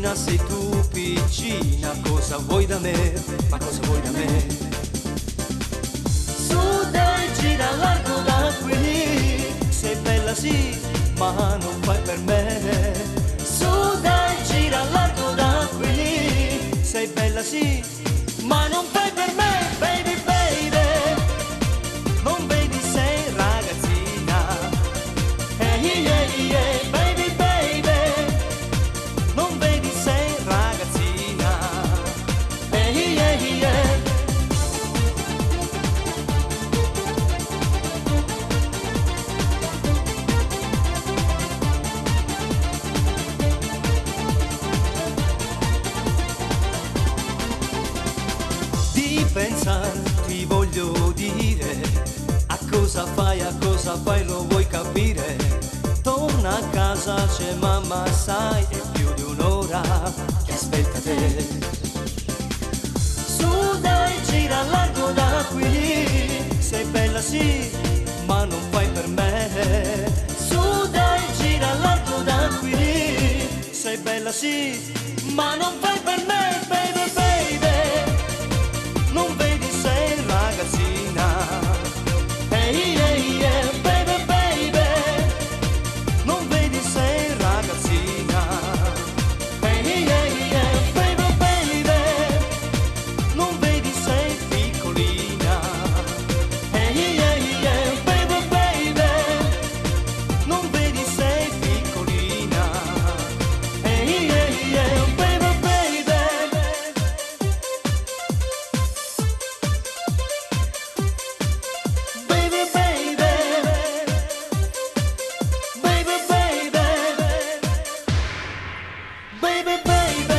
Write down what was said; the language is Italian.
bambina, sei tu piccina, cosa vuoi da me? Ma cosa vuoi da me? Su dai, gira largo da qui, sei bella sì, ma non fai per me. Su dai, gira largo da qui, sei bella sì, ma non fai per me, baby baby. Non vedi sei ragazzina, ehi ehi ehi, baby baby. Non vedi sei ragazzina, ehi ehi ehi. Di pensare ti voglio dire, a cosa fai lo vuoi capire? Torna a casa, c'è mamma sai, è più di un'ora che aspetta te. Su dai, gira largo da qui, sei bella sì, ma non fai per me. Su dai, gira largo da qui, sei bella sì, ma non fai per me, baby baby. Non vedi sei ragazzina, ehi ehi ehi, baby baby. Non vedi sei ragazzina, ehi ehi ehi, baby baby. Non vedi sei piccolina, ehi ehi ehi, baby baby. Non vedi sei piccolina, ehi ehi ehi, baby baby. Baby baby, baby baby, baby baby.